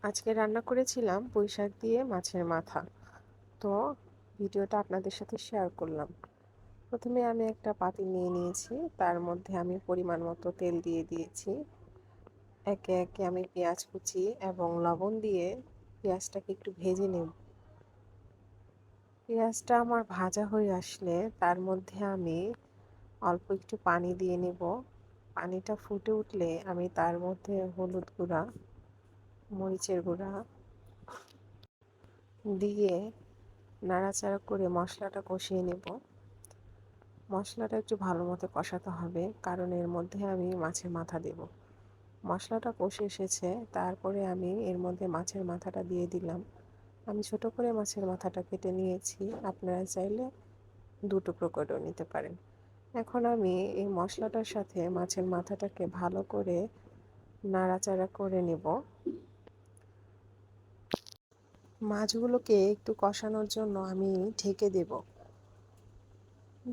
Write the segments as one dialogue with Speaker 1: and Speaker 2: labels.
Speaker 1: আজকে রান্না করেছিলাম পুঁইশাক দিয়ে মাছের মাথা। তো ভিডিওটা আপনাদের সাথে শেয়ার করলাম। প্রথমে আমি একটা পাতিল নিয়ে নিয়েছি, তার মধ্যে আমি পরিমাণ মতো তেল দিয়ে দিয়েছি। একে একে আমি পেঁয়াজ কুচি এবং লবণ দিয়ে পেঁয়াজটাকে একটু ভেজে নেব। পেঁয়াজটা আমার ভাজা হয়ে আসলে তার মধ্যে আমি অল্প একটু পানি দিয়ে নেব। পানিটা ফুটে উঠলে আমি তার মধ্যে হলুদ গুঁড়া, মরিচের গুঁড়া দিয়ে নাড়াচাড়া করে মশলাটা কষিয়ে নেব। মশলাটা একটু ভালো মতো কষাতে হবে, কারণ এর মধ্যে আমি মাছের মাথা দেব। মশলাটা কষে এসেছে, তারপরে আমি এর মধ্যে মাছের মাথাটা দিয়ে দিলাম। আমি ছোট করে মাছের মাথাটা কেটে নিয়েছি, আপনারা চাইলে দু টুকরো করেও নিতে পারেন। এখন আমি এই মশলাটার সাথে মাছের মাথাটাকে ভালো করে নাড়াচাড়া করে নেব। মাছগুলোকে একটু কষানোর জন্য আমি ঢেকে দেব।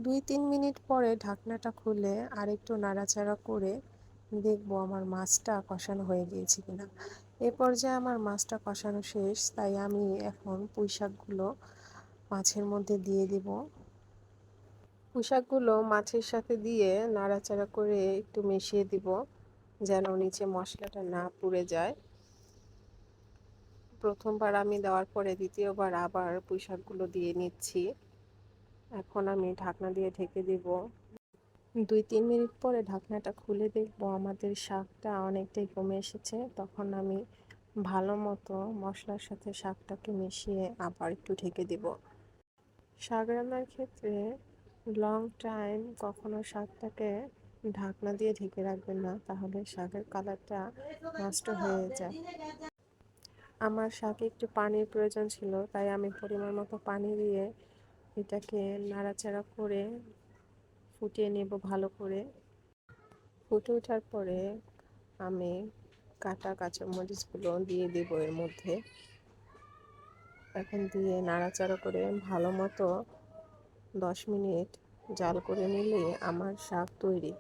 Speaker 1: 2-3 মিনিট পরে ঢাকনাটা খুলে আরেকটু নাড়াচাড়া করে দেখব আমার মাছটা কষানো হয়ে গিয়েছে কিনা। এ পর্যায়ে আমার মাছটা কষানো শেষ, তাই আমি এখন পুঁইশাকগুলো মাছের মধ্যে দিয়ে দিব। পুঁইশাকগুলো মাছের সাথে দিয়ে নাড়াচাড়া করে একটু মিশিয়ে দিব, যেন নিচে মশলাটা না পুড়ে যায়। প্রথমবার আমি দেওয়ার পরে দ্বিতীয়বার আবার পুঁইশাকগুলো দিয়ে নিচ্ছি। এখন আমি ঢাকনা দিয়ে ঢেকে দিব। 2-3 মিনিট পরে ঢাকনাটা খুলে দেখব আমাদের শাকটা অনেকটাই কমে এসেছে। তখন আমি ভালো মতো মশলার সাথে শাকটাকে মিশিয়ে আবার একটু ঢেকে দিব। শাক রান্নার ক্ষেত্রে লং টাইম কখনো শাকটাকে ঢাকনা দিয়ে ঢেকে রাখবেন না, তাহলে শাকের কালারটা নষ্ট হয়ে যায়। আমার শাকে একটু পানির প্রয়োজন ছিল, তাই আমি পরিমাণ মতো পানি দিয়ে এটাকে নাড়াচাড়া করে ফুটিয়ে নেব ভালো করে। ফুটে ওঠার পরে আমি কাটা কাঁচামরিচগুলো দিয়ে দেব এর মধ্যে। এখন দিয়ে নাড়াচাড়া করে ভালো মতো 10 মিনিট জাল করে নিলে আমার শাক তৈরি।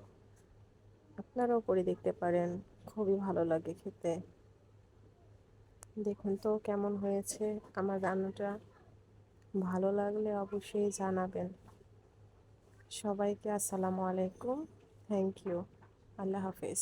Speaker 1: আপনারাও করে দেখতে পারেন, খুবই ভালো লাগে খেতে। দেখুন তো কেমন হয়েছে আমার রান্নাটা। ভালো লাগলে অবশ্যই জানাবেন। সবাইকে আসসালামু আলাইকুম। Thank you. আল্লাহ হাফেজ।